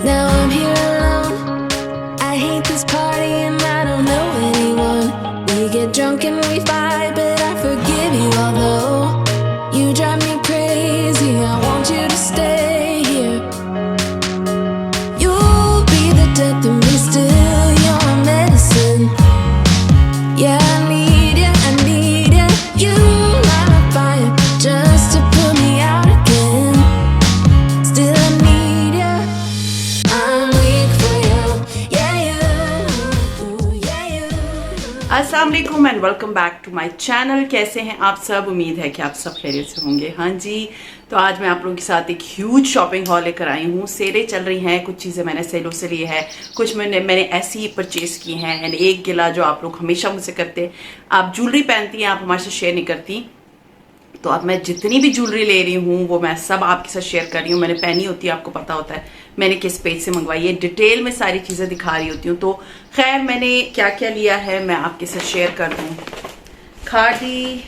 Now I'm here alone. I hate this party and I don't know anyone. We get drunk and we fight, but I forgive you. Although you drive me crazy, I want you to stay here. You'll be the death of me still. You're my medicine. Yeah, I need you, I need you. You light a fire just to put me out again. Still I need you. I'm weak for you. Yeah, you. Yeah, you. अस्सलाम वालेकुम and welcome back to my channel. कैसे हैं आप सब? उम्मीद है कि आप सब खैरियत से होंगे। हाँ जी, तो आज मैं आप लोगों के साथ एक ह्यूज शॉपिंग हॉल लेकर आई हूँ। सेलें चल रही हैं, कुछ चीज़ें मैंने सेलों से ली है, कुछ मैंने ऐसी ही परचेज की हैं। एंड एक गिला जो आप लोग हमेशा मुझसे करते हैं, आप ज्वेलरी पहनती हैं, आप हमारे से शेयर नहीं करती। तो अब मैं जितनी भी ज्वेलरी ले रही हूँ वो मैं सब आपके साथ शेयर कर रही हूँ। मैंने पहनी होती है, आपको पता होता है मैंने किस पेज से मंगवाई है, डिटेल में सारी चीज़ें दिखा रही होती हूँ। तो खैर मैंने क्या क्या लिया है मैं आपके साथ शेयर कर दूँ। खादी,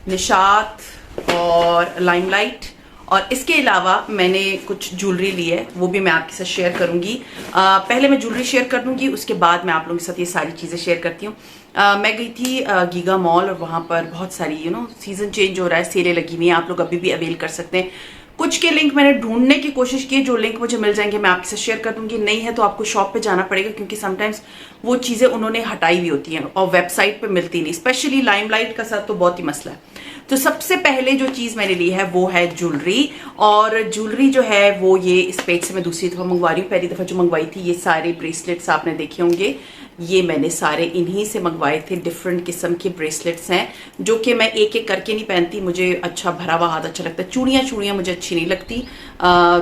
निशात और लाइमलाइट, और इसके अलावा मैंने कुछ ज्वेलरी ली है, वो भी मैं आपके साथ शेयर करूंगी। पहले मैं ज्वेलरी शेयर कर दूंगी, उसके बाद मैं आप लोगों के साथ ये सारी चीज़ें शेयर करती हूँ। मैं गई थी गीगा मॉल, और वहाँ पर बहुत सारी सीज़न चेंज हो रहा है, सेलें लगी हुई हैं, आप लोग अभी भी अवेल कर सकते हैं। कुछ के लिंक मैंने ढूंढने की कोशिश की, जो लिंक मुझे मिल जाएंगे मैं आपके साथ शेयर कर दूंगी। नहीं है तो आपको शॉप पे जाना पड़ेगा, क्योंकि समटाइम्स वो चीज़ें उन्होंने हटाई हुई होती हैं और वेबसाइट पे मिलती नहीं। स्पेशली लाइमलाइट का साथ तो बहुत ही मसला है। तो सबसे पहले जो चीज़ मैंने ली है वो है ज्वेलरी, और ज्वेलरी जो है वो ये इस पेज से मैं दूसरी दफ़ा मंगवा रही हूँ। पहली दफ़ा जो मंगवाई थी, ये सारे ब्रेसलेट्स आपने देखे होंगे, ये मैंने सारे इन्हीं से मंगवाए थे। डिफरेंट किस्म के ब्रेसलेट्स हैं जो कि मैं एक एक करके नहीं पहनती, मुझे अच्छा भरा हुआ हाथ अच्छा लगता है। चूड़ियाँ मुझे अच्छी नहीं लगती।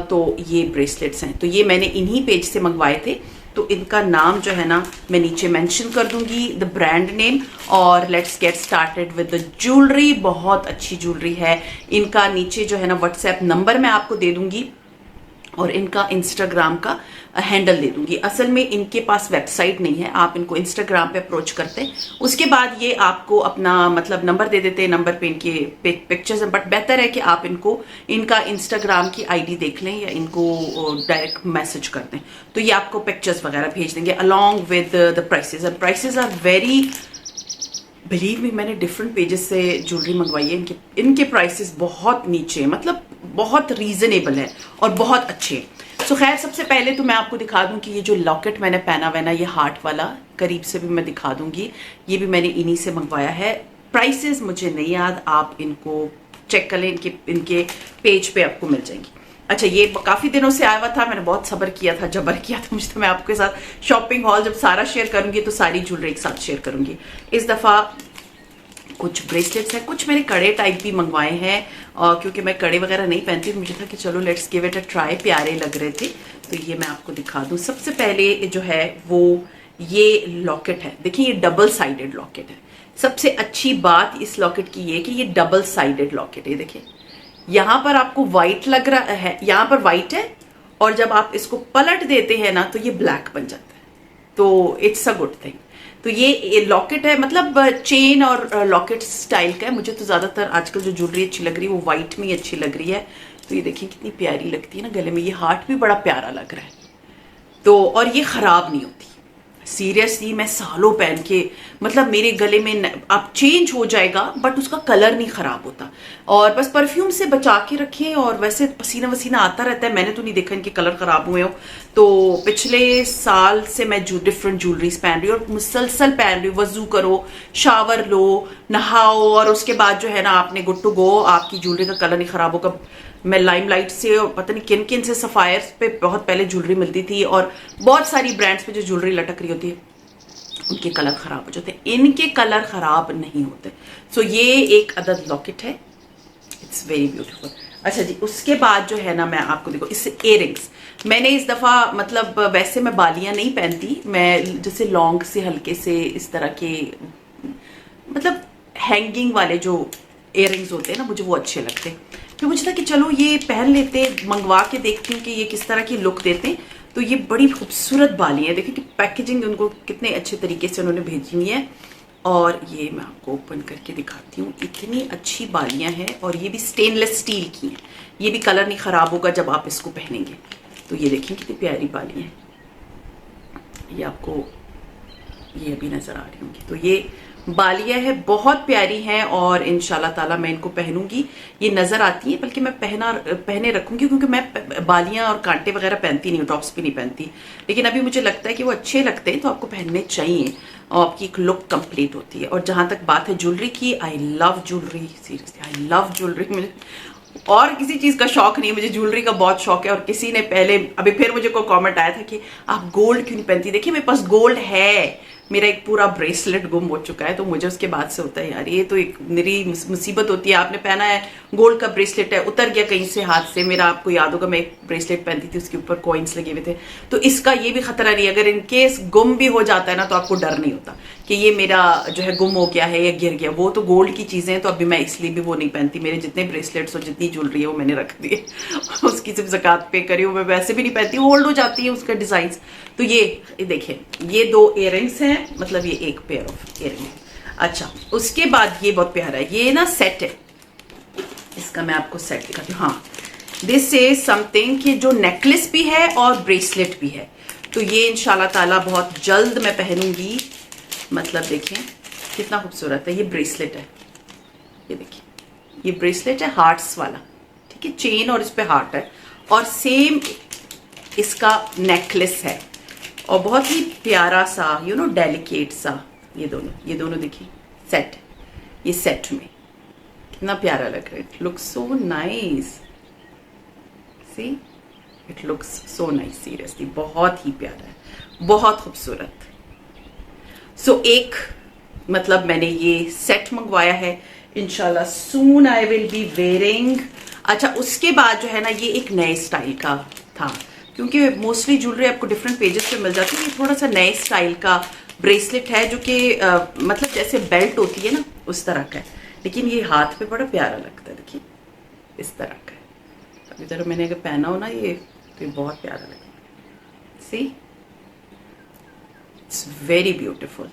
तो ये ब्रेसलेट्स हैं, तो ये मैंने इन्हीं पेज से मंगवाए थे। तो इनका नाम जो है ना मैं नीचे मेंशन कर दूंगी, द ब्रांड नेम। और let's get started with the jewellery. बहुत अच्छी ज्वेलरी है। इनका नीचे जो है ना व्हाट्सएप नंबर मैं आपको दे दूंगी, और इनका इंस्टाग्राम का हैंडल दे दूंगी। असल में इनके पास वेबसाइट नहीं है, आप इनको इंस्टाग्राम पे अप्रोच करते हैं, उसके बाद ये आपको अपना मतलब नंबर दे देते हैं। नंबर पे इनके पिक्चर्स हैं, बट बेहतर है कि आप इनका इंस्टाग्राम की आईडी देख लें या इनको डायरेक्ट मैसेज कर दें, तो ये आपको पिक्चर्स वगैरह भेज देंगे along with the prices. And prices are very, believe me, मैंने डिफरेंट पेजेस से ज्वेलरी मंगवाई है, इनके प्राइसेस बहुत नीचे, मतलब बहुत रीजनेबल है और बहुत अच्छे। सो खैर सबसे पहले तो मैं आपको दिखा दूं कि ये जो लॉकेट मैंने पहना हुआ है ना, ये हार्ट वाला, करीब से भी मैं दिखा दूंगी। ये भी मैंने इन्हीं से मंगवाया है। प्राइसेस मुझे नहीं याद, आप इनको चेक कर लें, इनके पेज पे आपको मिल जाएंगी। अच्छा, ये काफी दिनों से आया हुआ था, मैंने बहुत सब्र किया था, जबर किया था मुझे। तो मैं आपके साथ शॉपिंग हॉल जब सारा शेयर करूंगी तो सारी ज्वेलरी एक साथ शेयर करूंगी। इस दफा कुछ ब्रेसलेट्स हैं, कुछ मैंने कड़े टाइप भी मंगवाए हैं, क्योंकि मैं कड़े वगैरह नहीं पहनती, मुझे था कि चलो let's give it a try, प्यारे लग रहे थे। तो ये मैं आपको दिखा दूं। सबसे पहले जो है वो ये लॉकेट है। देखिए ये डबल साइडेड लॉकेट है। सबसे अच्छी बात इस लॉकेट की ये कि ये डबल साइडेड लॉकेट है। देखिए यहाँ पर आपको व्हाइट लग रहा है, यहाँ पर व्हाइट है, और जब आप इसको पलट देते हैं ना तो ये ब्लैक बन जाता है। तो इट्स अ गुड थिंग। तो ये लॉकेट है, मतलब चेन और लॉकेट स्टाइल का है। मुझे तो ज्यादातर आजकल जो ज्वेलरी अच्छी लग रही है वो व्हाइट में ही अच्छी लग रही है। तो ये देखिए कितनी प्यारी लगती है ना गले में, ये हार्ट भी बड़ा प्यारा लग रहा है। तो और ये खराब नहीं होती, सीरियसली मैं सालों पहन के, मतलब मेरे गले में अब चेंज हो जाएगा बट उसका कलर नहीं खराब होता। और बस परफ्यूम से बचा के रखें, और वैसे पसीना वसीना आता रहता है, मैंने तो नहीं देखा इनके कलर खराब हुए हो। तो पिछले साल से मैं डिफरेंट ज्वेलरीज पहन रही हूँ और मुसलसल पहन रही हूँ। वजू करो, शावर लो, नहाओ, और उसके बाद जो है ना आपने गुड टू गो, आपकी ज्वेलरी का कलर नहीं खराब होगा। मैं लाइमलाइट से और पता नहीं किन किन से, सफायर्स पे बहुत पहले ज्वेलरी मिलती थी, और बहुत सारी ब्रांड्स पे जो ज्वेलरी लटक रही होती है उनके कलर खराब हो जाते हैं, इनके कलर खराब नहीं होते। सो ये एक अदद लॉकेट है, इट्स वेरी ब्यूटीफुल। अच्छा जी, उसके बाद जो है ना मैं आपको देखो, इससे इयररिंग्स मैंने इस दफा, मतलब वैसे मैं बालियां नहीं पहनती, मैं जैसे लॉन्ग से हल्के से इस तरह के, मतलब हैंगिंग वाले जो इयररिंग्स होते हैं ना, मुझे वो अच्छे लगते हैं। फिर मुझे था कि चलो ये पहन लेते, मंगवा के देखती हूँ कि ये किस तरह की लुक देते हैं। तो ये बड़ी खूबसूरत बाली है, देखिए कि पैकेजिंग उनको कितने अच्छे तरीके से उन्होंने भेजी हुई है। और ये मैं आपको ओपन करके दिखाती हूँ, इतनी अच्छी बालियां हैं, और ये भी स्टेनलेस स्टील की हैं। ये भी कलर नहीं खराब होगा जब आप इसको पहनेंगे। तो ये देखिए कितनी प्यारी बाली है, ये आपको ये अभी नजर आ रही होंगी। तो ये बालियां है, बहुत प्यारी हैं और इंशाल्लाह ताला मैं इनको पहनूंगी। ये नजर आती हैं, बल्कि मैं पहने रखूंगी, क्योंकि मैं बालियां और कांटे वगैरह पहनती नहीं हूँ, टॉप्स भी नहीं पहनती, लेकिन अभी मुझे लगता है कि वो अच्छे लगते हैं तो आपको पहनने चाहिए और आपकी एक लुक कंप्लीट होती है। और जहां तक बात है ज्वेलरी की, I love jewellery, seriously I love jewellery. मुझे और किसी चीज का शौक नहीं है, मुझे ज्वेलरी का बहुत शौक है। और किसी ने पहले अभी फिर मुझे कोई कमेंट आया था कि आप गोल्ड क्यों नहीं पहनती। देखिए मेरे पास गोल्ड है, मेरा एक पूरा ब्रेसलेट गुम हो चुका है, तो मुझे उसके बाद से होता है यार ये तो एक मेरी मुसीबत होती है। आपने पहना है गोल्ड का ब्रेसलेट है, उतर गया कहीं से हाथ से। मेरा आपको याद होगा मैं एक ब्रेसलेट पहनती थी, उसके ऊपर कॉइन्स लगे हुए थे, तो इसका ये भी खतरा नहीं, अगर इनकेस गुम भी हो जाता है ना तो आपको डर नहीं होता कि ये मेरा जो है गुम हो गया है या गिर गया। वो तो गोल्ड की चीजें हैं, तो अभी मैं इसलिए भी वो नहीं पहनती। मेरे जितने ब्रेसलेट्स और जितनी ज्वेलरी है वो मैंने रख दी है उसकी सिर्फ ज़कात पे करी हूँ, मैं वैसे भी नहीं पहनती, होल्ड हो जाती है उसका डिजाइन। तो ये देखिए ये 2 इयररिंग्स हैं, मतलब ये एक पेयर ऑफ इयररिंग। अच्छा उसके बाद ये बहुत प्यारा है, ये ना सेट है, इसका मैं आपको सेट दिखाती हूँ। हाँ दिस इज समथिंग कि जो नेकलेस भी है और ब्रेसलेट भी है, तो ये इंशाल्लाह ताला बहुत जल्द मैं पहनूंगी। मतलब देखिए कितना खूबसूरत है, ये ब्रेसलेट है, ये देखिए ये ब्रेसलेट है हार्ट्स वाला, ठीक है, चेन और इस पे हार्ट है, और सेम इसका नेकलेस है, और बहुत ही प्यारा सा डेलिकेट सा ये दोनों देखिए सेट, ये सेट में कितना प्यारा लग रहा है। It looks so nice, see it looks so nice, seriously बहुत ही प्यारा है, बहुत खूबसूरत। सो एक मतलब मैंने ये सेट मंगवाया है, इंशाल्लाह सून आई विल बी वेयरिंग। अच्छा उसके बाद जो है ना ये एक नए स्टाइल का था, क्योंकि मोस्टली ज्वेलरी आपको डिफरेंट पेजेस पे मिल जाती है, ये थोड़ा सा नए स्टाइल का ब्रेसलेट है जो कि मतलब जैसे बेल्ट होती है ना उस तरह का है, लेकिन ये हाथ पे बड़ा प्यारा लगता है, देखिए इस तरह का है। अभी तरह मैंने अगर पहना हो ना ये तो ये बहुत प्यारा लगता है, सी इट्स वेरी ब्यूटिफुल।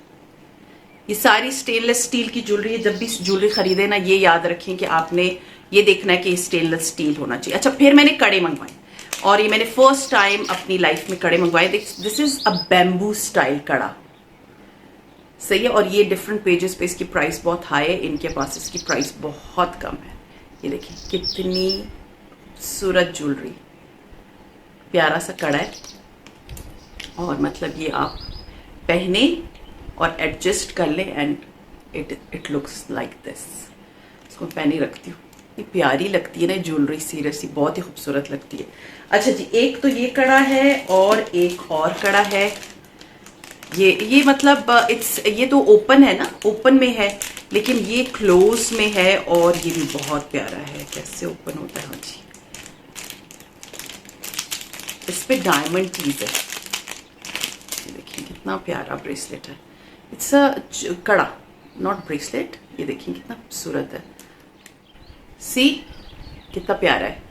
ये सारी स्टेनलेस स्टील की ज्वेलरी है, जब भी ज्वेलरी खरीदे ना ये याद रखें कि आपने ये देखना है कि स्टेनलेस स्टील होना चाहिए। अच्छा फिर मैंने कड़े मंगवाए, और ये मैंने फर्स्ट टाइम अपनी लाइफ में कड़े मंगवाए। This is a bamboo style कड़ा, सही है, और ये डिफरेंट पेजेस पे इसकी प्राइस बहुत हाई है, इनके पास इसकी प्राइस बहुत कम है। ये देखिए कितनी खूबसूरत ज्वेलरी, प्यारा सा कड़ा है, और मतलब ये आप पहने और एडजस्ट कर ले and it looks like this. इसको पहने रखती हूँ, ये प्यारी लगती है ना ज्वेलरी, सीरियसली बहुत ही खूबसूरत लगती है। अच्छा जी एक तो ये कड़ा है और एक और कड़ा है, ये मतलब ये तो ओपन है ना, ओपन में है, लेकिन ये क्लोज में है, और ये भी बहुत प्यारा है। कैसे ओपन होता है, हाँ जी इस पे डायमंड चीज है, ये देखिए कितना प्यारा ब्रेसलेट है। इट्स अ कड़ा नॉट ब्रेसलेट, ये देखिए कितना खूबसूरत है, सी कितना प्यारा है,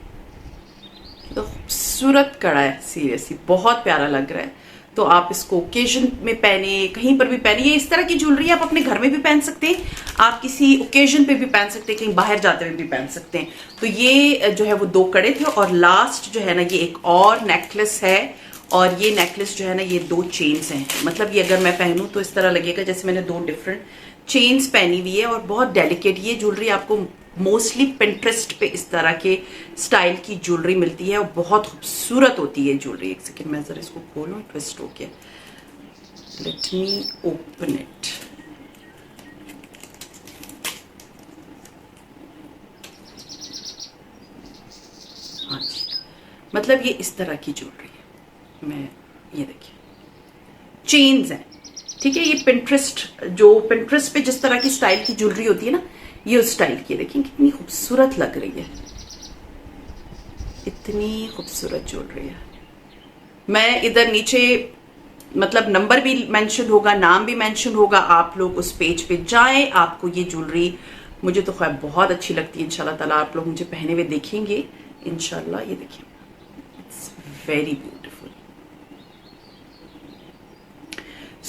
तो खूबसूरत कड़ा है, सीरियसली बहुत प्यारा लग रहा है। तो आप इसको ओकेजन में पहने, कहीं पर भी पहने, ये इस तरह की ज्वेलरी आप अपने घर में भी पहन सकते हैं, आप किसी ओकेजन पे भी पहन सकते हैं, कहीं बाहर जाते हुए भी पहन सकते हैं। तो ये जो है वो 2 कड़े थे, और लास्ट जो है ना ये एक और नेकलेस है, और ये नेकलेस जो है ना ये 2 चेन्स हैं। मतलब ये अगर मैं पहनूं तो इस तरह लगेगा जैसे मैंने 2 डिफरेंट चेन्स पहनी हुई है, और बहुत डेलिकेट ये ज्वेलरी आपको मोस्टली पिंटरेस्ट पे इस तरह के स्टाइल की ज्वेलरी मिलती है, और बहुत खूबसूरत होती है ज्वेलरी। एक सेकेंड मैं जरा इसको खोलूं, ट्विस्ट हो गया, लेट मी ओपन इट। हाँ जी मतलब ये इस तरह की ज्वेलरी है, मैं ये देखिए चेन्स हैं, ठीक है, ये पिंटरेस्ट पे जिस तरह की स्टाइल की ज्वेलरी होती है ना, ये उस स्टाइल की। देखिए कितनी खूबसूरत लग रही है, इतनी खूबसूरत ज्वेलरी है। मैं इधर नीचे मतलब नंबर भी मेंशन होगा, नाम भी मेंशन होगा, आप लोग उस पेज पे जाएं, आपको ये ज्वेलरी मुझे तो खैर बहुत अच्छी लगती है। इंशाल्लाह ताला आप लोग मुझे पहने हुए देखेंगे इंशाल्लाह। ये देखिए इट्स वेरी ब्यूटीफुल।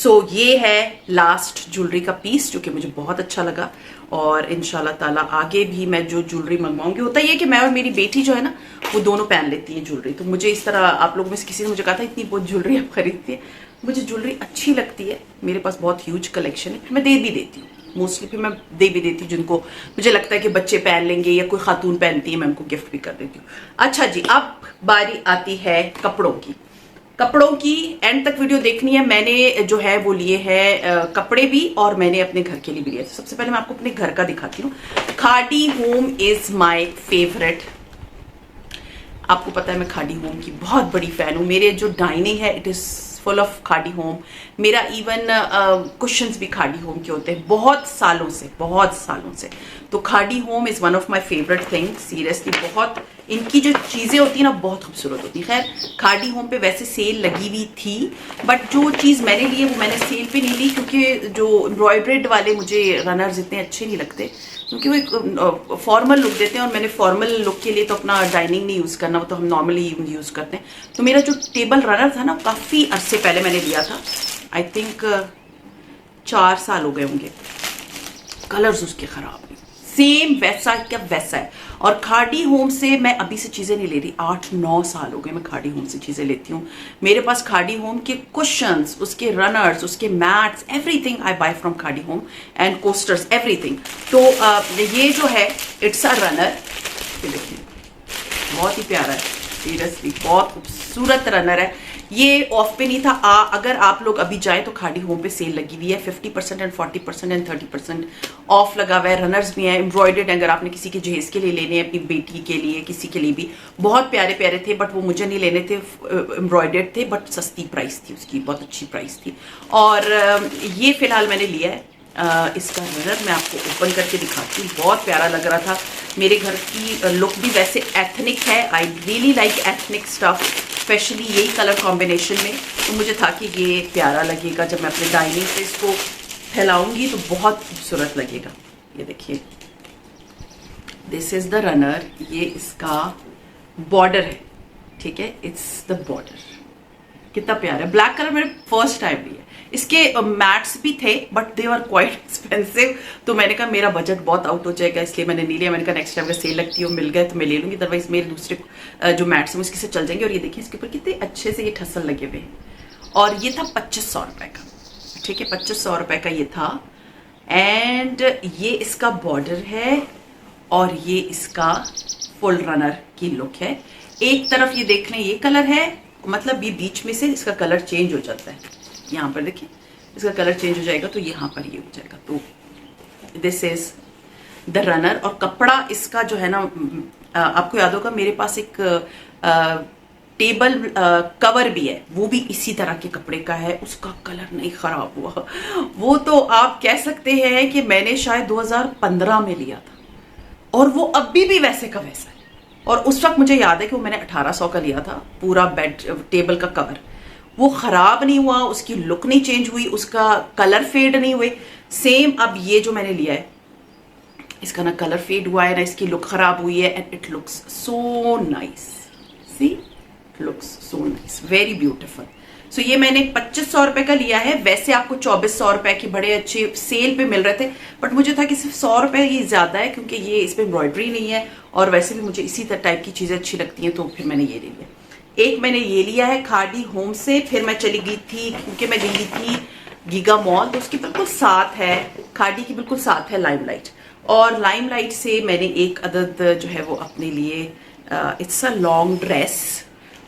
सो ये है लास्ट ज्वेलरी का पीस जो कि मुझे बहुत अच्छा लगा, और इंशाल्लाह ताला आगे भी मैं जो ज्वेलरी मंगवाऊंगी, होता ये कि मैं और मेरी बेटी जो है ना वो दोनों पहन लेती है ज्वेलरी, तो मुझे इस तरह आप लोगों में से किसी ने मुझे कहा था इतनी बहुत ज्वेलरी आप खरीदती है, मुझे ज्वेलरी अच्छी लगती है, मेरे पास बहुत ह्यूज कलेक्शन है, फिर मैं दे भी देती हूँ मोस्टली, फिर मैं दे भी देती हूँ जिनको मुझे लगता है कि बच्चे पहन लेंगे या कोई खातून पहनती है, मैं उनको गिफ्ट भी कर देती हूँ। अच्छा जी, अब बारी आती है कपड़ों की। कपड़ों की एंड तक वीडियो देखनी है। मैंने जो है वो लिए हैं कपड़े भी, और मैंने अपने घर के लिए भी लिए। तो सबसे पहले मैं आपको अपने घर का दिखाती हूँ। Khadi home is my favourite. आपको पता है मैं खादी होम की बहुत बड़ी फैन हूँ। मेरे जो डाइनिंग है it is full of khadi home. मेरा इवन कुशंस भी खादी होम के होते हैं बहुत सालों से। तो khadi home is one of my favourite thing. Seriously बहुत इनकी जो चीज़ें होती हैं ना बहुत खूबसूरत होती है। खैर खादी होम पे वैसे सेल लगी हुई थी, बट जो चीज़ मैंने ली है वो मैंने सेल पे नहीं ली, क्योंकि जो एम्ब्रॉयडर्ड वाले मुझे रनर्स इतने अच्छे नहीं लगते, क्योंकि वो एक फॉर्मल लुक देते हैं, और मैंने फॉर्मल लुक के लिए तो अपना डाइनिंग नहीं यूज़ करना, वो तो हम नॉर्मली यूज़ करते हैं। तो मेरा जो टेबल रनर था ना काफ़ी अरसे पहले मैंने लिया था, आई थिंक 4 साल हो गए होंगे। कलर्स उसके ख़राब, सेम वैसा क्या वैसा है। और खादी होम से मैं अभी से चीज़ें नहीं ले रही, 8-9 साल हो गए मैं खादी होम से चीज़ें लेती हूँ। मेरे पास खादी होम के कुशंस, उसके रनर्स, उसके mats, everything I buy from Khadi home, and coasters, everything. तो ये जो है इट्स अ रनर, ये देखिए बहुत ही प्यारा है, सीरियसली बहुत खूबसूरत रनर है। ये ऑफ पे नहीं था। अगर आप लोग अभी जाएं तो खादी होम पे सेल लगी हुई है, 50% एंड 40% एंड 30% ऑफ लगा हुआ है। रनर्स भी हैं एम्ब्रॉयडर्ड, अगर आपने किसी के जहेज के लिए लेने हैं, अपनी बेटी के लिए, किसी के लिए भी बहुत प्यारे प्यारे थे, बट वो मुझे नहीं लेने थे, एम्ब्रॉयडर्ड थे, बट सस्ती प्राइस थी उसकी, बहुत अच्छी प्राइस थी। और ये फिलहाल मैंने लिया है। इसका रनर मैं आपको ओपन करके दिखाती हूँ, बहुत प्यारा लग रहा था। मेरे घर की लुक भी वैसे एथनिक है, I really like ethnic stuff, specially यही कलर कॉम्बिनेशन में। तो मुझे था कि ये प्यारा लगेगा, जब मैं अपने डाइनिंग पे इसको फैलाऊंगी तो बहुत खूबसूरत लगेगा। ये देखिए, दिस इज द रनर, ये इसका बॉर्डर है, ठीक है, इट्स द बॉर्डर। कितना प्यारा है, ब्लैक कलर मैंने फर्स्ट टाइम लिया। इसके मैट्स भी थे but they are quite expensive, तो मैंने कहा मेरा बजट बहुत आउट हो जाएगा, इसलिए मैंने नहीं लिया। मैंने कहा नेक्स्ट टाइम अगर सेल लगती है मिल गए तो मैं ले लूंगी, अदरवाइज मेरे दूसरे जो मैट्स हैं उसके से चल जाएंगे। और ये देखिए इसके ऊपर कितने अच्छे से ये ठसल लगे हुए हैं, और ये था 2500 रुपए का, ठीक है, 2500 रुपए का ये था। एंड ये इसका बॉर्डर है, और ये इसका फुल रनर की लुक है। एक तरफ ये देख लें ये कलर है, मतलब ये बीच में से इसका कलर चेंज हो जाता है, यहाँ पर देखिए इसका कलर चेंज हो जाएगा, तो यहाँ पर ये हो जाएगा। तो दिस इज द रनर। और कपड़ा इसका जो है ना, आपको याद होगा मेरे पास एक टेबल कवर भी है, वो भी इसी तरह के कपड़े का है, उसका कलर नहीं खराब हुआ। वो तो आप कह सकते हैं कि मैंने शायद 2015 में लिया था, और वो अभी भी वैसे का वैसा है। और उस वक्त मुझे याद है कि वो मैंने 1800 का लिया था, पूरा बेड टेबल का कवर। वो खराब नहीं हुआ, उसकी लुक नहीं चेंज हुई, उसका कलर फेड नहीं हुए। सेम अब ये जो मैंने लिया है, इसका ना कलर फेड हुआ है ना इसकी लुक खराब हुई है, and it looks so nice. See, it looks so nice, very beautiful. So ये मैंने 2500 रुपए का लिया है। वैसे आपको 2400 रुपए के बड़े अच्छे सेल पे मिल रहे थे, बट मुझे था कि सिर्फ 100 रुपए ही ज्यादा है, क्योंकि ये इस पे एम्ब्रॉयडरी नहीं है, और वैसे भी मुझे इसी टाइप की चीजें अच्छी लगती हैं, तो फिर मैंने ये ले लिया। एक मैंने ये लिया है खादी होम से। फिर मैं चली गई थी, क्योंकि मैं गई थी गीगा मॉल, तो उसके बिल्कुल साथ है, खादी की बिल्कुल साथ है लाइमलाइट, और लाइमलाइट से मैंने एक अदद जो है वो अपने लिए, इट्स अ लॉन्ग ड्रेस,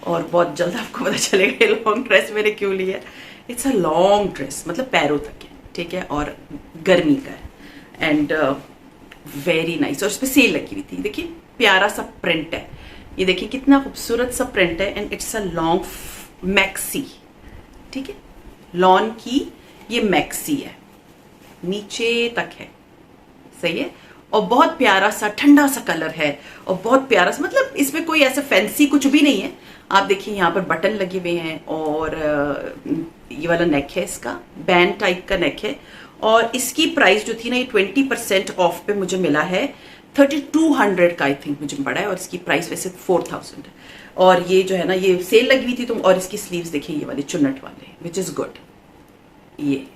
और बहुत जल्द आपको पता चलेगा ये लॉन्ग ड्रेस मैंने क्यों लिया है। इट्स अ लॉन्ग ड्रेस, मतलब पैरों तक है, ठीक है, और गर्मी का है, एंड वेरी नाइस। और उस पर सेल लगी हुई थी, देखिए प्यारा सा प्रिंट है, ये देखिए कितना खूबसूरत सा प्रिंट है, and it's a long maxi, ठीक है, लॉन की ये मैक्सी है, नीचे तक है, सही है, और बहुत प्यारा सा ठंडा सा कलर है, और बहुत प्यारा सा, मतलब इसमें कोई ऐसा फैंसी कुछ भी नहीं है। आप देखिए यहाँ पर बटन लगे हुए हैं, और ये वाला नेक है, इसका बैंड टाइप का नेक है, और इसकी प्राइस जो थी ना, ये 20% ऑफ पे मुझे मिला है, 3200 का आई थिंक मुझे पड़ा है, और इसकी प्राइस वैसे 4000 है। और ये जो है ना, ये सेल लगी हुई थी, और इसकी स्लीव्स देखिए ये वाली चुन्नट वाले, विच इज गुड, ये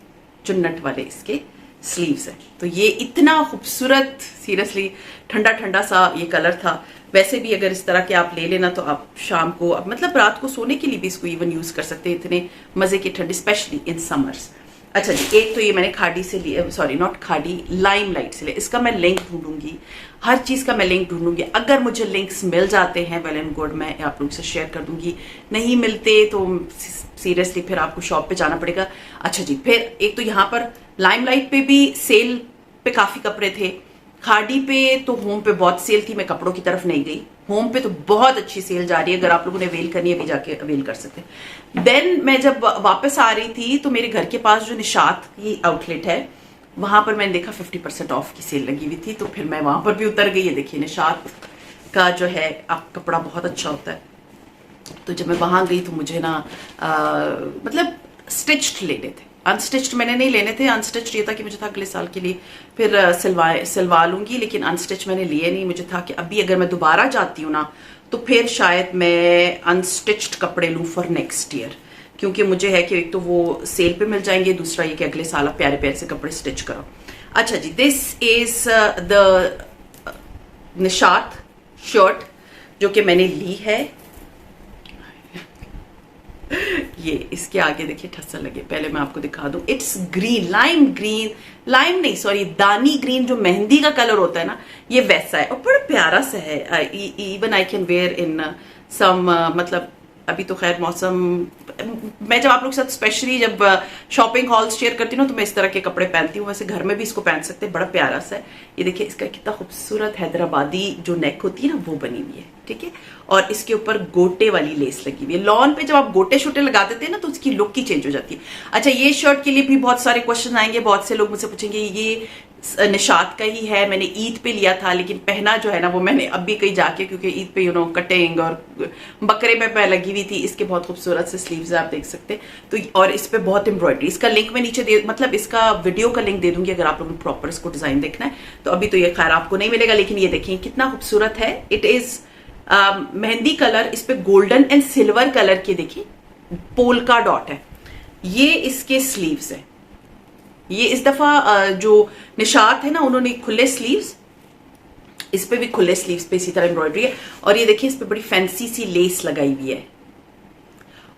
चुन्नट वाले इसके स्लीव्स हैं। तो ये इतना खूबसूरत, सीरियसली ठंडा ठंडा सा ये कलर था। वैसे भी अगर इस तरह के आप ले लेना तो आप शाम को, अब मतलब रात को सोने के लिए भी इसको इवन यूज कर सकते हैं, इतने मजे की ठंडी, स्पेशली इन समर्स। अच्छा जी, एक तो ये मैंने खाड़ी से लिया, सॉरी नॉट खाड़ी, लाइमलाइट से लिया। इसका मैं लिंक ढूंढूंगी, हर चीज का मैं लिंक ढूंढूंगी। अगर मुझे लिंक्स मिल जाते हैं वेल एंड गुड, मैं आप लोग से शेयर कर दूंगी। नहीं मिलते तो सीरियसली फिर आपको शॉप पे जाना पड़ेगा। अच्छा जी, फिर एक तो यहाँ पर लाइमलाइट पे भी सेल पे काफी कपड़े थे, खाड़ी पे तो होम पे बहुत सेल थी, मैं कपड़ों की तरफ नहीं गई। होम पे तो बहुत अच्छी सेल जा रही है, अगर आप लोगों ने अवेल करनी है भी जाके अवेल कर सकते हैं। देन मैं जब वापस आ रही थी तो मेरे घर के पास जो निशात की आउटलेट है वहां पर मैंने देखा 50% ऑफ की सेल लगी हुई थी, तो फिर मैं वहां पर भी उतर गई। ये देखिए निशात का जो है आप कपड़ा बहुत अच्छा होता है। तो जब मैं वहां गई तो मुझे ना मतलब स्टिच्ड लेने थे, अनस्टिच्ड मैंने नहीं लेने थे। अनस्टिच्ड ये था कि मुझे था अगले साल के लिए फिर सिलवा लूंगी, लेकिन अनस्टिच मैंने लिए नहीं। मुझे था कि अभी अगर मैं दोबारा जाती हूँ ना तो फिर शायद मैं अनस्टिच्ड कपड़े लूँ फॉर नेक्स्ट ईयर, क्योंकि मुझे है कि एक तो वो सेल पे मिल जाएंगे, दूसरा ये कि अगले साल आप प्यारे प्यारे से कपड़े स्टिच करो। अच्छा जी, this is the Nishat shirt जो कि मैंने ली है। ये इसके आगे देखिए ठस्सा लगे, पहले मैं आपको दिखा दूं। It's green, lime green, lime नहीं सॉरी दानी ग्रीन, जो मेहंदी का कलर होता है ना, ये वैसा है और बड़ा प्यारा सा है। इवन आई कैन वेयर इन सम, मतलब अभी तो खैर मौसम, मैं जब आप लोग के साथ स्पेशली जब शॉपिंग हॉल्स शेयर करती हूँ ना तो मैं इस तरह के कपड़े पहनती हूँ। वैसे घर में भी इसको पहन सकते हैं, बड़ा प्यारा सा है। ये देखिए इसका कितना खूबसूरत हैदराबादी जो नेक होती है ना वो बनी हुई है, ठीक है। और इसके ऊपर गोटे वाली लेस लगी हुई है। लॉन पे जब आप गोटे शोटे लगा देते हैं ना तो उसकी लुक ही चेंज हो जाती है। अच्छा, ये शर्ट के लिए भी बहुत सारे क्वेश्चन आएंगे, बहुत से लोग मुझसे पूछेंगे ये निशात का ही है, मैंने ईद पे लिया था, लेकिन पहना जो है ना वो मैंने अब भी कहीं जाके, क्योंकि ईद पे कटिंग और बकरे पे लगी हुई थी। इसके बहुत खूबसूरत से स्लीव्स आप देख सकते हैं। तो और इस पे बहुत एम्ब्रॉयडरी, इसका लिंक मैं नीचे दे, मतलब इसका वीडियो का लिंक दे दूंगी अगर आप लोगों को प्रॉपर इसको डिजाइन देखना है तो। अभी तो ये खैर आपको नहीं मिलेगा, लेकिन ये देखिए कितना खूबसूरत है। इट इज मेहंदी कलर, इस पे गोल्डन एंड सिल्वर कलर के देखिए पोलका डॉट है। ये इसके स्लीव्स है। ये इस दफा जो निशात है ना उन्होंने खुले स्लीव्स, इस पे भी खुले स्लीव्स पे इसी तरह एम्ब्रॉयडरी है। और ये देखिए इस पे बड़ी फैंसी सी लेस लगाई हुई है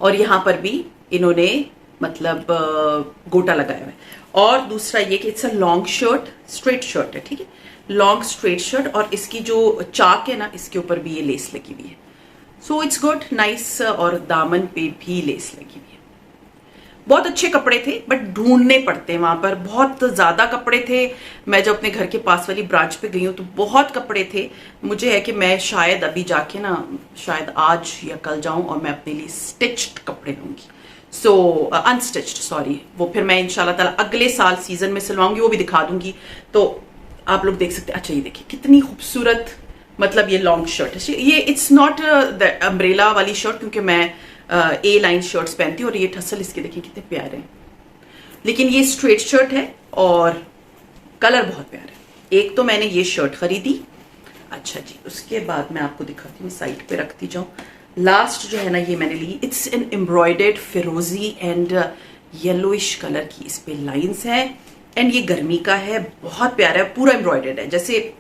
और यहां पर भी इन्होंने मतलब गोटा लगाया हुआ है। और दूसरा ये कि it's a long shirt, straight shirt है, ठीक है, लॉन्ग स्ट्रेट शर्ट। और इसकी जो चाक है ना इसके ऊपर भी ये लेस लगी हुई है। So it's good, nice. और दामन पे भी लेस लगी हुई है। बहुत अच्छे कपड़े थे, बट ढूंढने पड़ते हैं, वहां पर बहुत ज्यादा कपड़े थे। मैं जब अपने घर के पास वाली ब्रांच पे गई हूँ तो बहुत कपड़े थे। मुझे है कि मैं शायद अभी जाके ना, शायद आज या कल जाऊं और मैं अपने लिए स्टिच्ड कपड़े लूंगी। सो अनस्टिच्ड सॉरी, वो फिर मैं इंशाल्लाह ताला अगले साल सीजन में सिलवाऊंगी, वो भी दिखा दूंगी तो आप लोग देख सकते हैं। अच्छा, ये देखिए कितनी खूबसूरत, मतलब ये लॉन्ग शर्ट है। ये इट्स नॉट द अम्ब्रेला वाली शर्ट, क्योंकि मैं ए लाइन शर्ट्स पहनती हूँ। और ये ठस्सल इसके देखिए कितने प्यारे हैं, लेकिन ये स्ट्रेट शर्ट है और कलर बहुत प्यारा है। एक तो मैंने ये शर्ट खरीदी। अच्छा जी, उसके बाद मैं आपको दिखाती हूँ, साइड पे रखती जाऊँ। लास्ट जो है ना ये मैंने ली, इट्स एन एम्ब्रॉयडर्ड फिरोजी एंड येलोइश कलर की इस पे लाइंस है। एंड ये गर्मी का है, बहुत प्यारा है, पूरा एम्ब्रॉयडर्ड है, जैसे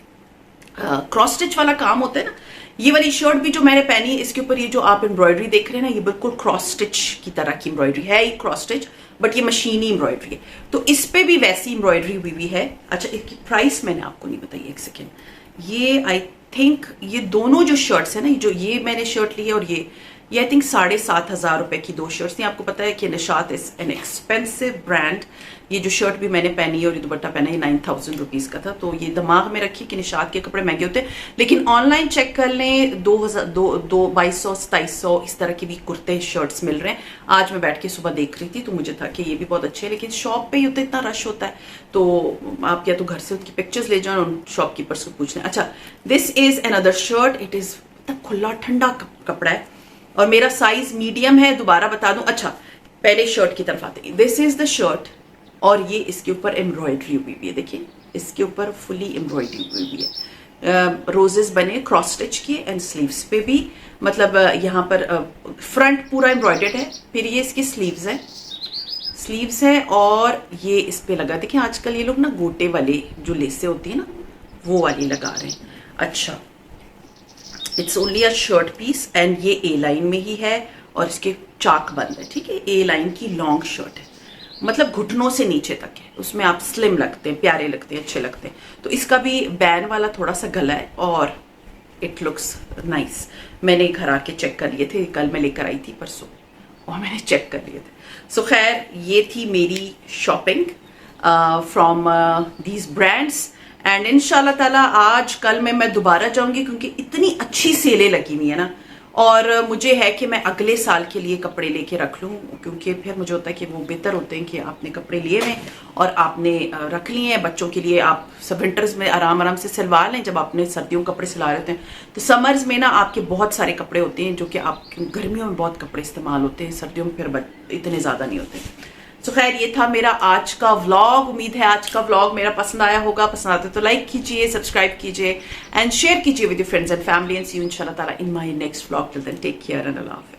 क्रॉस स्टिच वाला काम होता है ना। ये वाली शर्ट भी जो मैंने पहनी, इसके ऊपर ये जो आप एम्ब्रॉयडरी देख रहे हैं ना, ये बिल्कुल क्रॉस स्टिच की तरह की एम्ब्रॉयडरी है। ये क्रॉस स्टिच बट ये मशीनी एम्ब्रॉयडरी है, तो इस पे भी वैसी एम्ब्रॉयडरी हुई हुई है। अच्छा, इसकी प्राइस मैंने आपको नहीं बताई, एक सेकेंड। ये आई थिंक ये दोनों जो शर्ट्स है ना, जो ये मैंने शर्ट ली है और ये आई थिंक 7,500 रुपए की दो शर्ट्स थी। आपको पता है कि Nishat is an expensive brand. ये जो शर्ट भी मैंने पहनी है और ये दुपट्टा पहना है, 9,000 रुपीज का था। तो ये दिमाग में रखिए कि निशात के कपड़े महंगे होते हैं, लेकिन ऑनलाइन चेक कर लें, 2200-2700 इस तरह के भी कुर्ते शर्ट्स मिल रहे हैं। आज मैं बैठ के सुबह देख रही थी तो मुझे था कि ये भी बहुत अच्छे हैं, लेकिन शॉप पे ही होता है, इतना रश होता है, तो आप या तो घर से उनकी पिक्चर्स ले जाओ और शॉपकीपर्स को पूछ लें। अच्छा, this is another shirt. It is खुला ठंडा कपड़ा है और मेरा साइज मीडियम है, दोबारा बता दूं। अच्छा, पहले शर्ट की तरफ आते हैं। दिस इज द शर्ट और ये इसके ऊपर एम्ब्रॉयडरी हुई हुई है, देखिए इसके ऊपर फुली एम्ब्रॉयडरी हुई हुई है, रोजेस बने क्रॉस स्टिच किए एंड स्लीव्स पे भी, मतलब यहाँ पर फ्रंट पूरा एम्ब्रॉयडर्ड है। फिर ये इसकी स्लीव्स हैं, स्लीव्स है और ये इस पे लगा। देखिए आजकल ये लोग ना गोटे वाले जो लेसे होती है ना वो वाली लगा रहे हैं। अच्छा, it's only a shirt piece and ये ए लाइन में ही है और इसके चाक बंद है। ठीक है, ए लाइन की लॉन्ग शर्ट है, मतलब घुटनों से नीचे तक है। उसमें आप स्लिम लगते हैं, प्यारे लगते हैं, अच्छे लगते हैं। तो इसका भी बैन वाला थोड़ा सा गला है और इट लुक्स नाइस। मैंने घर आके चेक कर लिए थे, कल मैं लेकर आई थी परसों और मैंने चेक कर लिए थे। सो खैर ये थी मेरी shopping from these brands and इंशाल्लाह ताला आज कल में मैं दोबारा जाऊंगी क्योंकि इतनी अच्छी सेलें लगी हुई है ना। और मुझे है कि मैं अगले साल के लिए कपड़े लेके रख लूँ, क्योंकि फिर मुझे होता है कि वो बेहतर होते हैं कि आपने कपड़े लिए हैं और आपने रख लिए हैं बच्चों के लिए। आप सब विंटर्स में आराम से सिलवा लें, जब आपने सर्दियों कपड़े सिला रहे होते हैं तो समर्स में ना आपके बहुत सारे कपड़े होते हैं जो कि आप गर्मियों में बहुत कपड़े इस्तेमाल होते हैं, सर्दियों में फिर इतने ज़्यादा नहीं होते। तो खैर ये था मेरा आज का व्लॉग। उम्मीद है आज का व्लॉग मेरा पसंद आया होगा। पसंद आते तो लाइक कीजिए, सब्सक्राइब कीजिए एंड शेयर कीजिए with your friends and family and see you इंशाल्लाह ताला in my next vlog. Till then take care and अल्लाह हाफिज़।